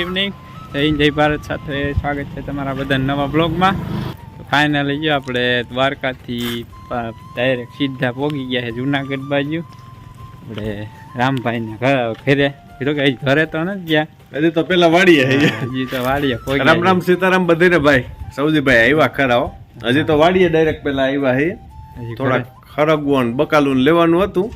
Evening. જય ભારત સાથે સ્વાગત છે તમારા બધા નવા બ્લોગમાં. ફાઇનલી જો આપણે દ્વારકાથી ડાયરેક્ટ સીધા પહોંચી ગયા છે જુનાગઢ બાજુ. આપણે રામભાઈને ઘરે કીધું કે ઘરે તો નથી ગયા, હજી તો પેલા વાડીએ હજી તો વાડીએ પહોંચી. રામ રામ સીતારામ બધીને ભાઈ સૌજીભાઈ આવ્યા ખરા. હજી તો વાડીએ ડાયરેક્ટ પેલા આવ્યા હે. થોડા ખરગવું બકાલું લેવાનું હતું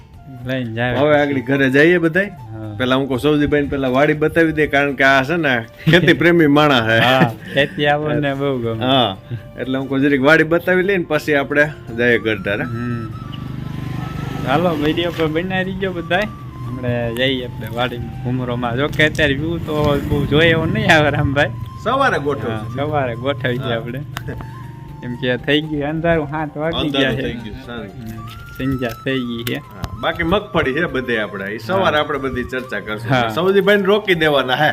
લઈને જાય. હવે આગળ ઘરે જઈએ બધાય. પેલા હું સૌજીભાઈ પેલા વાડી બતાવી દે, કારણ કે આ છે ને ખેતી પ્રેમી માણસ હે. ખેતી આપણને બહુ ગમે. હા એટલે હું જરીક વાડી બતાવી લઈને પછી આપણે જઈએ ગઢડા. ચાલો વિડીયો પર બનાવી દીજો બધાય. આપણે જઈએ આપણે વાડીમાં ઘુમરોમાં. જો કે અત્યારે વ્યૂ તો બહુ જોઈએ એવો નહીં આવે રામભાઈ. સવારે ગોઠવ સવારે ગોઠવી છે આપણે, કેમ કે થઈ ગયું અંધારું 7 વાગી ગયા છે. સંજા થઈ ગઈ છે. બાકી મગફળી છે બધે આપણે સવારે આપણે બધી ચર્ચા કરશું. સૌજીભાઈ ને રોકી દેવાના હે.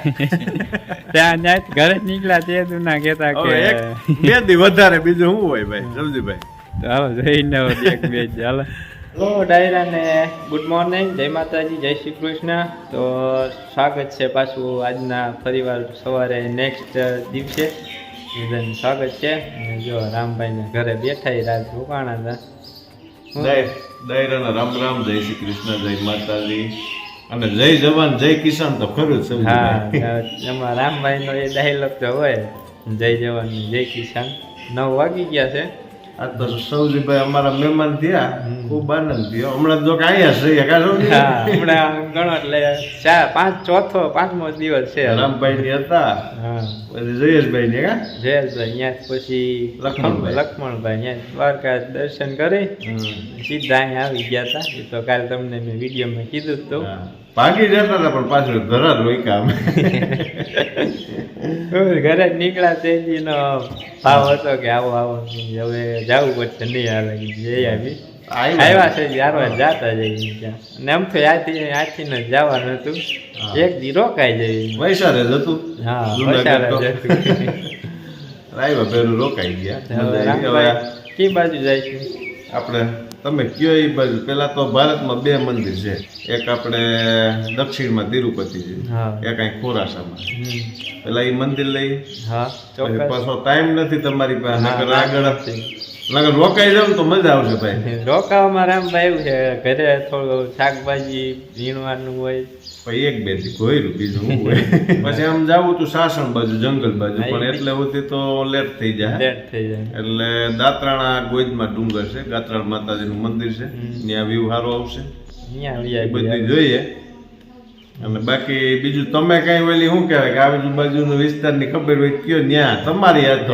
ત્યાં ઘરે જ નીકળ્યા તે તું ના કેતા કે 2 દી વધારે બીજું શું હોય ભાઈ સૌજીભાઈ. ચાલો જઈને એક બે ચાલો. હેલો ડાયરાને ગુડ મોર્નિંગ, જય માતાજી, જય શ્રી કૃષ્ણ. તો સ્વાગત છે પાછું આજના ફરીવાર સવારે નેક્સ્ટ દિવસે બધાનું સ્વાગત છે. જો રામભાઈને ઘરે બેઠા રાત રોકાણા હતા. દાયરાના રામ રામ, જય શ્રી કૃષ્ણ, જય માતાજી અને જય જવાન જય કિસાન તો ખરું જ. હા એમાં રામભાઈનો એ ડાયલોગ તો હોય, જય જવાન જય કિસાન. 9 વાગી ગયા છે. આ તો સૌજીભાઈ અમારા મહેમાન થયા, ખૂબ આનંદ થયો. હમણાં જો કે અહીંયા છે. હા હમણાં ગણો એટલે 5મો દિવસ છે. રામભાઈ ની હતા, પછી જયેશભાઈ ને જયેશભાઈ ત્યાં પછી લક્ષ્મણભાઈ ત્યાં દ્વારકા દર્શન કરી સીધા અહીંયા આવી ગયા હતા. એ તો કાલે તમને મેં વિડીયોમાં કીધું હતું. ભાગી જતા હતા પણ પાછળ ઘર જ રોક્યા અમે. ઘરે જ નીકળ્યા તે દીનો ભાવ હતો કે આવો આવો, હવે જવું પડશે નહીં હાલે જઈ આવી. આવ્યા છે યાર જાતા જઈએ ત્યાં. અને આમ તો આથી ને જવાનું હતું, એક દી રોકાઈ જઈએ. વૈસારે જ હતું. હા વૈસારે જ હતું. રાયવા ભેરું રોકાઈ ગયા. કે બાજુ જઈશું આપણે? તમે કયો એ બાજુ. પેલા તો ભારતમાં 2 મંદિર છે. એક આપણે દક્ષિણમાં તિરુપતિ છે, એક અહીં ખોરાસામાં. પેલા એ મંદિર લઈ. પાછો ટાઈમ નથી તમારી પાસે, આગળ રોકાઈ જાવ તો મજા આવશે ભાઈ. રોકાવામાં રામભાઈ એવું છે, ઘરે થોડું શાકભાજી વીણવાનું હોય, પછી 1-2 દી ઘોયરું બીજું શું હોય. પછી આમ જાવું તો સાસણ બાજુ જંગલ બાજુ, પણ એટલે સુધી તો લેટ થઈ જાય. એટલે દાત્રાણા ગોઈદમાં ડુંગર છે, ગાત્રાળ માતાજીનું મંદિર છે, ત્યાં વ્યૂ સારો આવશે. બધી જોઈએ. અને બાકી બીજું તમે કઈ ઓલી શું કહેવાય કે આજુબાજુનો વિસ્તારની ખબર હોય કયો ન્યા તમારી યાદ તો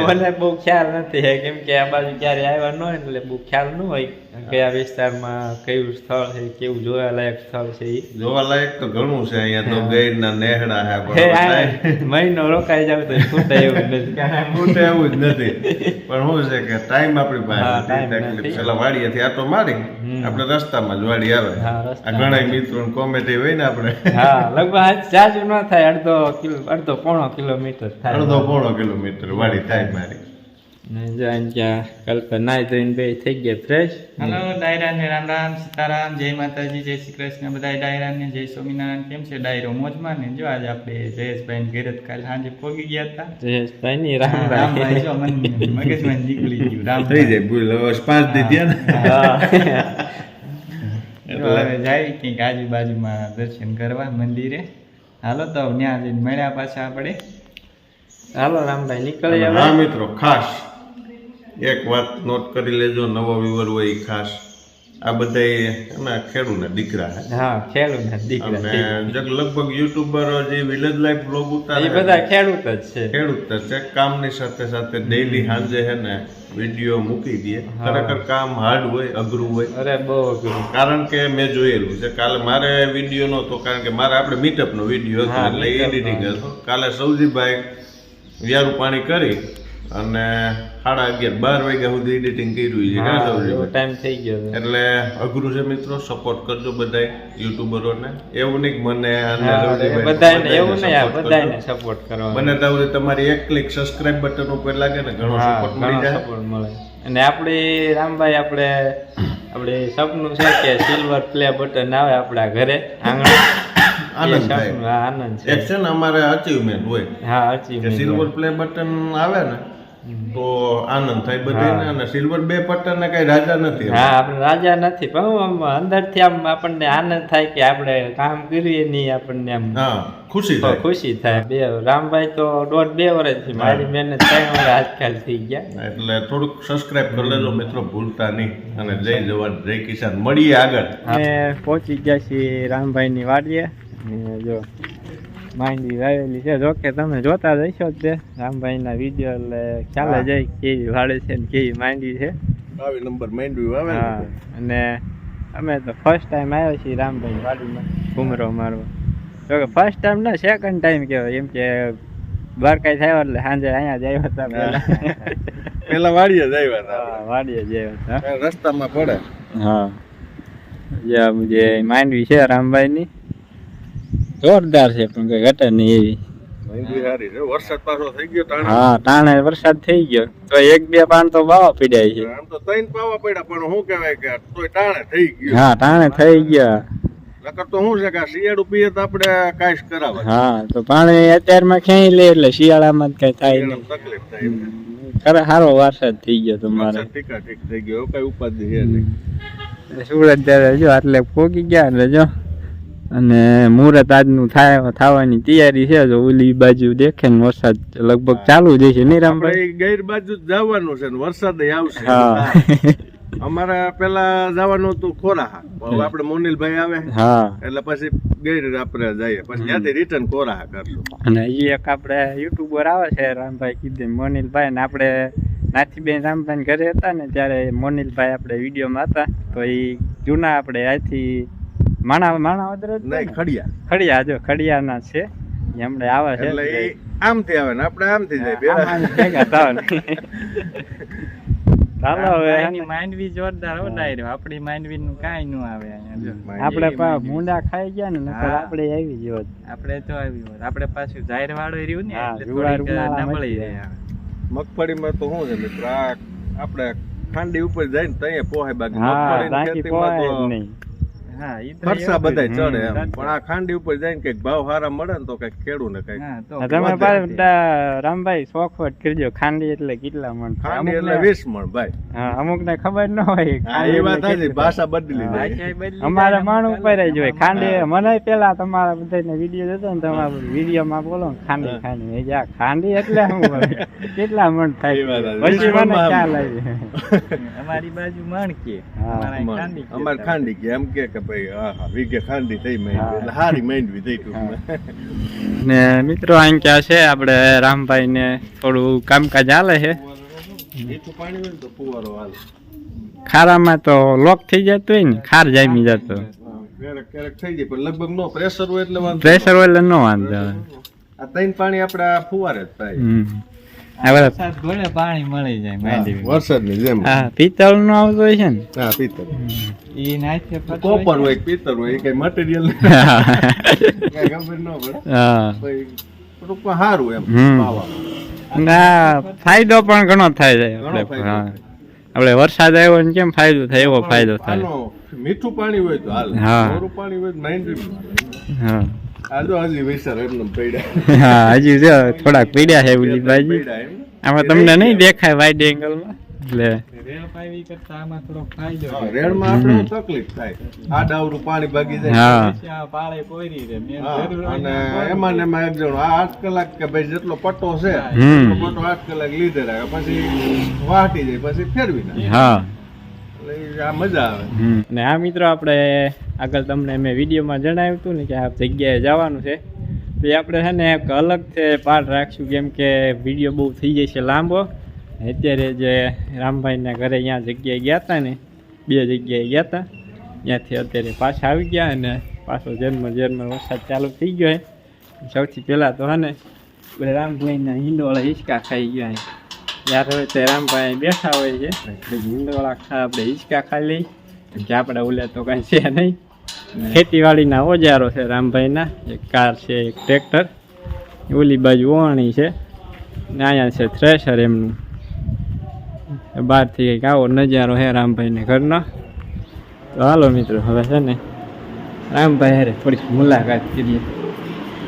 મને બહુ ખ્યાલ નથી, કેમ કે આ બાજુ ક્યારે આવ્યા ન હોય એટલે બહુ ખ્યાલ ન હોય કયા વિસ્તારમાં કયું સ્થળ છે, કેવું જોવાલાયક સ્થળ છે. જોવાલાયક તો ઘણું છે અહીંયા તો. ગઈરના નેહડા છે, મહિનો રોકાઈ જાવ તો છૂટે એવું નથી. છૂટે એવું જ નથી. પણ શું છે કે ટાઈમ આપણી પાસે પેલા વાડીએથી આટો મારી આપણે રસ્તામાં જ વાડી આવે. આ ઘણા મિત્રો કોમેડી હોય ને આપણે. હા લગભગ જાજુ ન થાય, અડધો-પોણો કિલોમીટર થાય. અડધો-પોણો કિલોમીટર વાડી થાય મારી. કલ્પના નાઈ ધોઈને બે થઈ ગયા ફ્રેશ. હેલો ડાયરાને રામ રામ, સીતારામ, જય માતાજી, જય શ્રી કૃષ્ણ. બધા ડાયરાને જય સ્વામિનારાયણ. કેમ છે ડાયરો? મોજમાં ને? જો આજે આપણે જયેશભાઈ ઘરે કાલે સાંજે પહોંચી ગયા હતા. જયેશભાઈ ની રામ રામ. જો મગજમાં નીકળી ગયું રામ થઈ જાય ભૂલ. હવે 5 દી થયા ને એટલે જાય કંઈક આજુબાજુમાં દર્શન કરવા મંદિરે. હાલો તો ત્યાં જઈને મળ્યા પાછા આપણે. હાલો રામભાઈ નીકળી. હા મિત્રો, ખાસ એક વાત નોટ કરી લેજો, નવો વ્યુઅર હોય ખાસ. આ બધા ખેડૂતના દીકરા. હા ખેડૂતના દીકરા. લગભગ યુટ્યુબરો જે વિલેજ લાઈફ બ્લોગ ઉતારે બધા ખેડૂત જ છે. ખેડૂત જ છે. કામની સાથે સાથે ડેઈલી સાંજે હે ને વિડીયો મૂકી દે. ખરેખર કામ હાર્ડ હોય, અઘરું હોય. અરે બહુ અઘરું. કારણ કે મેં જોયેલું છે. કાલે મારે વિડીયો નહોતો, કારણ કે મારે આપણે મીટઅપનો વિડીયો હતો એટલે એડિટિંગ હતો. કાલે સૌજીભાઈ વ્યારું પાણી કરી અને 11:30-12 વાગ્યા સુધી એડિટિંગ કર્યું છે. ટાઈમ થઈ ગયો એટલે અઘરું છે મિત્રો. સપોર્ટ કરજો બધાય યુટ્યુબરોને. એવું નહીં મને બધાને સપોર્ટ કરવાનો. બને ત્યાં તમારી એક ક્લિક સબસ્ક્રાઇબ બટન ઉપર લાગે ને ઘણો સપોર્ટ મળી જાય. અને આપણે રામભાઈ આપણે સપનું છે કે સિલ્વર પ્લે બટન આવે આપણા ઘરે આંગણે. આનંદ થાય. હા, આનંદ છે. એક છે ને અમારે અચીવમેન્ટ હોય હા, કે achievement સિલ્વર પ્લે બટન આવે ને તો આનંદ થાય બધાને. અને સિલ્વર 2 બટન ને કઈ રાજા નથી. હા, આપણે રાજા નથી પણ આમ અંદરથી આમ આપણને આનંદ થાય કે આપણે કામ કરીએ નહીં, આપણને આમ હા, ખુશી થાય. ખુશી થાય. રામભાઈ તો 1.5-2 વર્ષથી, મારી મહેનત 3 વર્ષ આજકાલ થઈ ગયા. એટલે થોડુંક સબસ્ક્રાઇબ કરી લેજો મિત્રો, ભૂલતા નહીં. અને જય જવાન જય કિસાન, મળીએ આગળ. અમે પહોંચી ગયા છીએ રામભાઈની વાડીએ. અને જો માંડવી વાવેલી છે, જોકે તમે જોતા જઈશો જ તે રામભાઈના વિડીયો, એટલે ખ્યાલ જ જાય કેવી વાડે છે ને કેવી માંડવી છે. 22 નંબર માંડવી વાવે. હા, અને અમે તો ફર્સ્ટ ટાઈમ આવ્યા છીએ રામભાઈ વાડીમાં ઘૂમરો મારવા. જોકે ફર્સ્ટ ટાઈમ ના, સેકન્ડ ટાઈમ કહેવાય, એમ કે દ્વારકા થયા એટલે સાંજે અહીંયા જ આવ્યા હતા. પેલા વાડીએ જ આવ્યા હતા. હા, વાડીએ જ આવ્યા હતા. રસ્તામાં પડે. હા, જે માંડવી છે રામભાઈની જોરદાર છે, પણ કઈ ઘટે નહીં એવી. માંડવી સારી છે. વરસાદ પાછો થઈ ગયો તાણે. હા, ટાણે વરસાદ થઈ ગયો તો 1-2 પાન તો બાવા પીડાય છે. આમ તો 3 પાવા પડ્યા, પણ શું કહેવાય કે તોય ટાણે થઈ ગયો. હા, ટાણે થઈ ગયા. નકર તો શું છે કે શિયાળું પીએ તો આપણે કાંઈ જ કરાવે. હા, તો પાણી અત્યારમાં ખેંચી લે એટલે શિયાળામાં જ કઈ થાય નહીં. તકલીફ થાય. ખરે સારો વરસાદ થઈ ગયો તમારે. ઠીક થઈ ગયો, કઈ ઉપાધિ છે નહીં. સુરત ત્યારે જો આટલે પોગી ગયા એટલે જો, અને મુહૂર્ત આજનું થવાની તૈયારી છે. જો ઓલી બાજુ દેખે ને વરસાદ લગભગ ચાલુ જ છે નહીં રામભાઈ? આપણે ગેર બાજુ જ જવાનું છે ને વરસાદ આવશે. હા, અમારે પેલા જવાનું હતું ખોરાહા, હવે આપણે મોનિલભાઈ આવે હા, એટલે પછી ગેર આપણે જઈએ, પછી ત્યાંથી રિટર્ન ખોરાહા કરશું. અને એ એક આપણે યુટ્યુબર આવે છે રામભાઈ કીધે મોનિલભાઈ, ને આપણે નાથીબેન રામભાઈ ઘરે હતા ને ત્યારે મોનિલભાઈ આપણે વિડીયોમાં હતા, તો એ જૂના આપણે અહીંથી માણા વદર નહીં, ખડિયા જો ખડિયાના છે, એમણે આવે છે એટલે એ આમથી આવે ને આપણે આમથી જઈએ. ભેગા થાવ ને. ચાલો હવે એની માંડવી જોરદાર હો ડાયરો, આપણી માંડવી નું કાંઈ નું આવે અહીંયા. આપણે મૂંડા ખાઈ ગયા ને નકર આપણે આવી ગયો. આપણે તો આવી હોત, આપણે પાછું જાહેર વાળો રહ્યું ને હા, એટલે જુવાર થોડીક ઉનાળામાં નબળી જ રહે. મગફળીમાં તો શું છે મિત્ર, આ આપણે ખાંડી ઉપર જઈને ત્યાં પોહાય, બાકી હા, મગફળીની બાકી ખેતીમાં પોહાય જ તો નહીં. હા, ઈ તો ખર્ચા એવું બધાય જ. ચડે એમ. પણ આ ખાંડી ઉપર જઈને કઈક ભાવ સારા મળે ને તો કઈક ખેડૂત ને કઈક. હા, તો તમે વધે. પાછા રામભાઈ શોખવટ કરજો, ખાંડી એટલે કેટલા મણ? ખાંડી એટલે 20 મણ ભાઈ. હા, અમુક ને ખબર ન હોય. હા, એ વાત સાચી, ભાષા બદલી જાય. ભાષા બદલી અમારે જાય. મણ ઉપર જ હોય ખાંડી. મને પેલા તમારા બધાને વિડીયો જોતો ને તમારા વિડીયોમાં બોલો ને ખાંડી ખાંડી, મેં કીધું, આ ખાંડી એટલે શું હોય? કેટલા મણ એ થાય? વાત સાચી. પછી મને વિશ્વમાં ખ્યાલ આવી. અમારી બાજુ મણ કે હા, અમારા મણ. ખાંડી કે. અમારે ખાંડી કે એમ કે ભાઈ હા હા વીઘે ખાંડી થઈ માંડવી, હા. એટલે હારી માંડવી થઈ ટૂંકમાં. ને મિત્રો અહીં ક્યાં છે આપણે રામભાઈ ને થોડું કામકાજ હાલે છે. મીઠું પાણી હોય ને તો ફુવારો હાલે. ખારામાં તો લોક થઈ જતો હોય ને, ખાર જામી જતો. હા, ક્યારેક ક્યારેક થઈ જાય, પણ લગભગ નો પ્રેશર હોય એટલે વાંધો પ્રેશર હોય એટલે ન વાંધો આવે. આ 3 પાણી આપણે આ ફુવારે જ થાય. હવે વરસાદ ઘોડે પાણી મળી જાય માંડવી. વરસાદની જેમ. હા, પિત્તળ નું આવતું હોય છે ને. હા, પિત્તળ. ઈ નાખે ફટકો કોપર હોય કે પિત્તળ હોય, એ કઈ મટીરિયલ કઈ ખબર ન પડે. હા, ભાઈ ટૂંકમાં સારું એમ હમ. પાવા. ના ફાયદો પણ ઘણો થાય છે ઘણો આપણે. ફાયદો હા, આપણે વરસાદ આવ્યો ને કેમ ફાયદો થાય એવો ફાયદો થાય. આનો મીઠું પાણી હોય તો હાલ, હા. મોરું પાણી હોય તો માંડવી. હા, આ જો હજી વિચાર એમને પડ્યા. હા, હજી જો થોડાક પીડ્યા છે ઓલી બાજુ. પડ્યા એમ. આમાં તમને નહીં દેખાય વાઇડ એંગલમાં, એટલે રેલ પાવી કરતા આમાં થોડો ફાયદો હા, છે. રેડમાં આપણે તકલીફ થાય. આ ડાવરું પાણી ભાગી જાય. હા. પછી આ પાળે પોરી રે મેં હા, જરૂર હોય અને ને પોરી. એમાં ને એમાં એક જણો આ 8 કલાક કે ભાઈ જેટલો પટ્ટો છે હમ. એટલો પટ્ટો 8 કલાક લીધે રાખે, પછી વાટી જાય, પછી ફેરવી નાખે. હા. એટલે ઈ આ મજા આવે. અને આ મિત્રો આપણે આગળ તમને મેં વિડીયોમાં જણાવ્યું હતું ને કે આ જગ્યાએ જવાનું છે, તો એ આપણે છે ને એક અલગથી પાર્ટ રાખશું, કેમ કે વિડીયો બહુ થઈ જાય છે લાંબો. અત્યારે જે રામભાઈના ઘરે અહીંયા જગ્યાએ ગયા હતા ને, 2 જગ્યાએ ગયા હતા, ત્યાંથી અત્યારે પાછા આવી ગયા અને પાછો ઝરમર વરસાદ ચાલુ થઈ ગયો છે. સૌથી પહેલાં તો હે ને આપણે રામભાઈના હિંડોળા હિંચકા ખાઈ ગયા છે. યાર હવે તે રામભાઈ બેઠા હોય છે, હિંડોળા આપણે હિંચકા ખાઈ લઈ, કે આપણે ઓલે તો કાંઈ છે નહીં. ખેતીવાડીના ઓજારો છે રામભાઈના, એક કાર છે, એક ટ્રેક્ટર, ઓલી બાજુ ઓવણી છે ને અહીંયા છે થ્રેશર એમનું. બહારથી કંઈક આવો નજારો છે રામભાઈને ઘરનો. તો હાલો મિત્રો હવે છે ને રામભાઈ હારે થોડીક મુલાકાત કરીએ.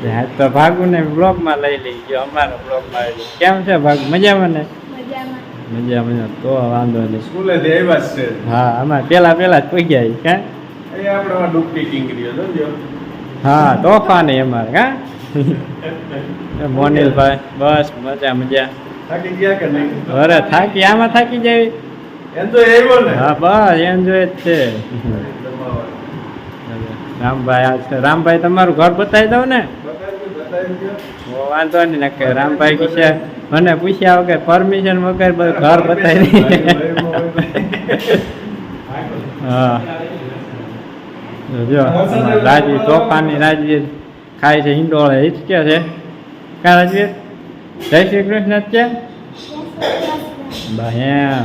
હા તો ભાગુને બ્લોગમાં લઈ લઈ ગયો, અમારો બ્લોગમાં આવી ગયો. કેમ છે ભાગુ, મજામાં ને? મજા તો વાંધો નહીં. સ્કૂલે આવ્યા છે. હા અમારે પેલા જ પગ્યા કાં. એ આપણે ડૂબકી કિંગરીઓ જોજો. હા તોફાની અમારે કાં. મોનિલભાઈ બસ મજા. થાકી ગયા કે નહીં? અરે થાકી, આમાં થાકી જાય. એમ તો આવ્યો ને. હા બસ એન્જોય જ છે. રામભાઈ તમારું ઘર બતાવી દઉં ને? વાંધો નહીં નક્કી. રામભાઈ કે મને પૂછ્યા વગર પરમિશન વગર ઘર બતાવી દે. હા જો રાજવી તોફાની રાજવીર ખાય છે હિંડોળે હિચકે છે. કા રાજવીર જય શ્રી કૃષ્ણ છે. બા એમ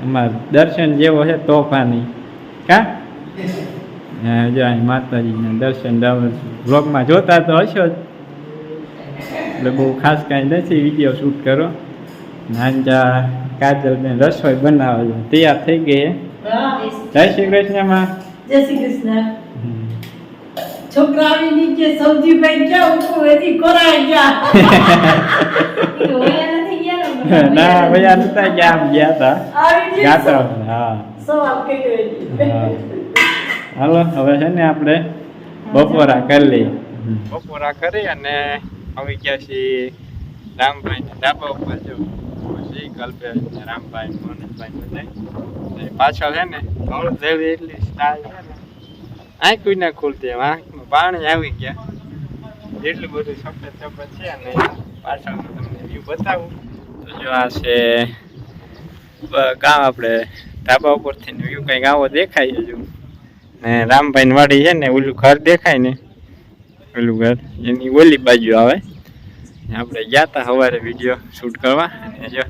અમાર દર્શન જેવો છે તોફાની કા. હા જો અહીં માતાજીના દર્શન બ્લોગમાં જોતા તો હશો જ, એટલે બહુ ખાસ કાંઈ નથી. વિડીયો શૂટ કરો. નાનજા કાજલબેન રસોઈ બનાવે છે, તૈયાર થઈ ગઈ. જય શ્રી કૃષ્ણમાં. જય શ્રી કૃષ્ણ. છોકરા આવી નીચે સૌજી ભાઈ ક્યાં ઉઠું એથી કોરાઈ ગયા. ના ભૈયા નતા ગયા, આમ ગયા હતા આવી ગાતા. હા સવાલ કર્યો. હાલો હવે છે ને આપણે બપોરા કરી લઈએ. બપોરા કરી અને આવી ગયા છીએ રામભાઈ ના ધાબા ઉપર. જો કલ્પેશ ને રામભાઈ મોનભાઈ બધા પાછળ છે ને હળદ જેવી એટલી સ્ટાઇલ છે ને આંખ કોઈ ના ખુલતી, એમ આંખમાં પાણી આવી ગયા. એટલું બધું સફેદ છે અને પાછળ તમને વ્યૂ બતાવું તો જો આ છે ગામ. આપણે ધાબા ઉપરથી વ્યૂ કંઈક આવો દેખાય છે. ને રામભાઈ વાડી છે ને ઓલું ઘર દેખાય ને, ઓલું ઘર એની ઓલી બાજુ આવે. આપણે ગયા હતા સવારે વિડીયો શૂટ કરવા. અને જો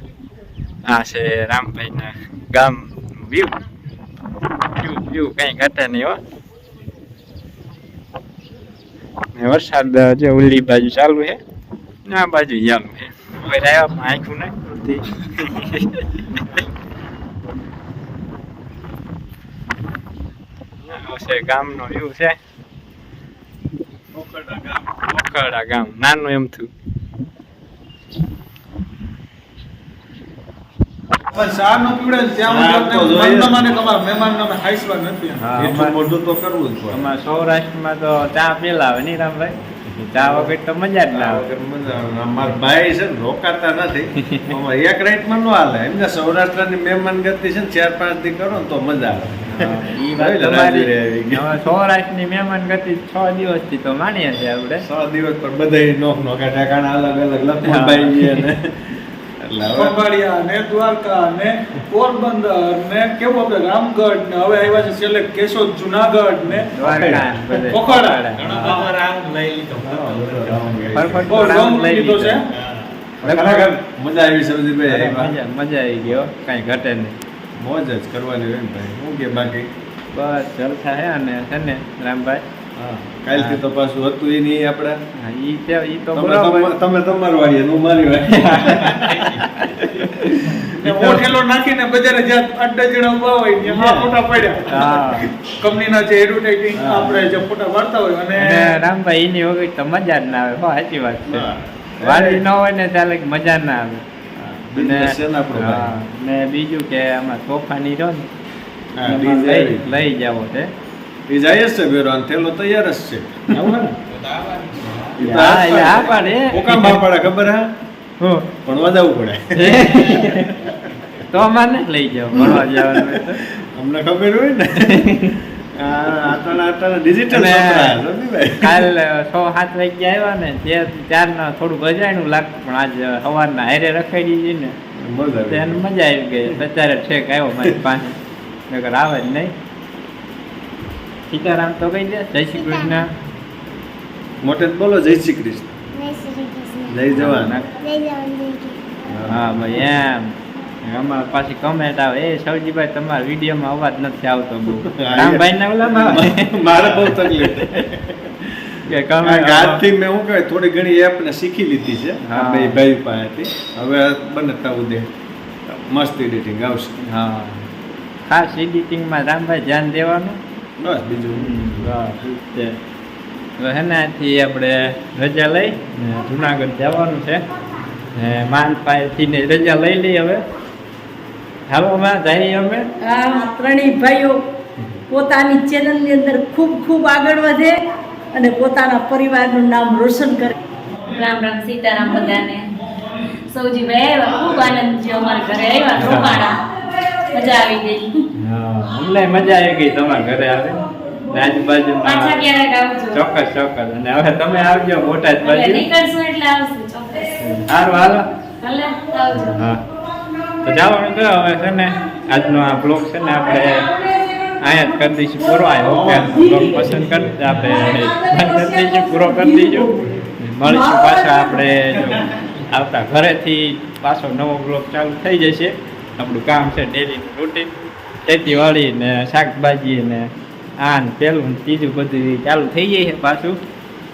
આ છે રામભાઈના ગામ વ્યૂ કંઈ ઘટે નહીં હો. ને વરસાદ જો ઓલી બાજુ ચાલુ છે ને આ બાજુ ચાલુ છે. કોઈ આવ્યા પણ આંખું નહીં ખુલતી. છે ગામનો વ્યૂ છે. મોખરડા ગામ નાનું એમ થયું. પણ શા ન પીવડે ત્યાં તમને મહેમાન નામે હાઈસવા નથી. એટલું મોઢું તો કરવું જ પડે. અમારા સૌરાષ્ટ્રમાં તો ચા પેલા આવે નહીં રામભાઈ, ચા વગર તો મજા જ ના આવે. મારા ભાઈ છે ને રોકાતા નથી. એક રાઈટમાં નો હાલે. એમને સૌરાષ્ટ્રની મહેમાન ગતિ છે ને 4-5 દી કરો ને તો મજા આવે. સૌરાષ્ટ્રની મહેમાન ગતિ 6 દિવસથી તો માનીએ છીએ આપણે. 6 દિવસ પર બધા નોખા ઠેકાણા અલગ અલગ લખમણભાઈ ને ખંભાળિયા ને દ્વારકા ને પોરબંદર ને કેવું આપણે રામગઢ ને હવે આવ્યા છે છેલ્લે કેશોદ જુનાગઢ ને પોખરડા. બહુ long લીધો છે. ખરેખર મજા આવી સૌજીભાઈ. મજા આવી ગયો, કઈ ઘટે નહીં. મોજ જ કરવાની હોય ને ભાઈ. શું કે બાકી બસ જલસા હે. અને છે ને રામભાઈ કાલથી તો પાછું હતું એ નહીં આપણે. ઈ તો બરાબર. તમે તમારી વાળી હું મારી વાળી. મોઠેલો નાખીને બજારે જ્યાં 8 જણા ઉભા હોય ત્યાં ફોટા પડ્યા. કંપનીના જે એડવર્ટાઇઝિંગ આપણે જે ફોટા વાળતા હોય અને રામભાઈ એની વગર તો મજા જ ના આવે. સાચી વાત છે. વાળી ન હોય ને ચાલે મજા ના આવે. ને બીજું કે આમાં તોફાની રહ્યો ને લઈ જાવો છે. એ જાય જ છે બેરો, થેલો તૈયાર જ છે. હા પાડે કોકામ બાપાડા ખબર હા ભણવા જવું પડે તો અમારે નથી લઈ જાવ ભણવા જવાનું. અમને ખબર હોય ને. ડિજિટલ કાલ 6-7 વાગ્યા આવ્યા ને ત્યારના થોડું ગજાયણું લાગતું, પણ આજ સવારના હારે રખાઈ દીધી ને તેને મજા આવી ગઈ. અત્યારે ઠેક આવ્યો મારી પાસે, નકર આવે જ નહીં. સીતારામ તો કહી દે. જય શ્રી કૃષ્ણ. મોટે બોલો જય શ્રી કૃષ્ણ. જય જવાન. હા ભાઈ એમ અમારે પાછી કમેન્ટ આવે, એ સૌજીભાઈ તમારા વિડીયોમાં અવાજ નથી આવતો બહુ. રામભાઈ ના ઓલામાં મારે બહુ તકલીફ કે આજથી મેં શું કહેવાય થોડી ઘણી એપ ને શીખી લીધી છે બે ભાઈ પાસેથી. હવે બનતા દે મસ્ત એડિટિંગ આવશે. હા ખાસ એડિટિંગમાં રામભાઈ ધ્યાન દેવાનું. બસ બીજું બસ ઈ જ છે. હવે હે ને આથી આપણે રજા લઈ ને જુનાગઢ જવાનું છે ને માન પાસેથી ને રજા લઈ લઈ હવે. હાલો માં જઈએ અમે. આ ત્રણેય ભાઈઓ પોતાની ચેનલની અંદર ખૂબ ખૂબ આગળ વધે અને પોતાના પરિવારનું નામ રોશન કરે. રામ રામ સીતારામ બધાને. સૌજીભાઈ આવ્યા, ખૂબ આનંદ છે. અમારા ઘરે આવ્યા, રોકાણા, મજા આવી ગઈ. હા, અમને મજા આવી ગઈ તમારા ઘરે આવે આજુબાજુ. પાછા ક્યારેક આવજો. ચોક્કસ ચોક્કસ. અને હવે તમે આવજો બોટાદ એટલે બાજુ. નીકળશું એટલે આવશું ચોક્કસ. સારું હાલો. ભલે આવજો. હા તો જવાનું તો હવે છે ને આજનો આ બ્લોગ છે ને આપણે અહીંયા જ કરી દઈશું પૂરો. આવ્યો બ્લોગ પસંદ કરી આપણે બંધ કરી દઈશું, પૂરો કરી દઈશું. મળીશું પાછા આપણે જો આવતા ઘરેથી પાછો નવો બ્લોગ ચાલુ થઈ જશે. આપણું કામ છે ડેલીનું રૂટીન, ખેતીવાડી ને શાકભાજી ને આ ને પેલું ને ત્રીજું બધું ચાલુ થઈ જાય છે પાછું.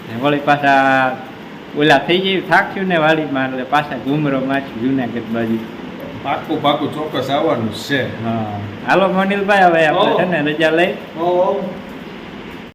ને વળી પાછા ઓલા થઈ જાય થાક્યું ને વાડીમાં એટલે પાછા ઘૂમરો માછું જુનાગઢ બાજુ. પાકું ચોક્કસ આવવાનું જ છે. હા હાલો મનિલભાઈ હવે આપણે છે ને રજા લઈ ઓ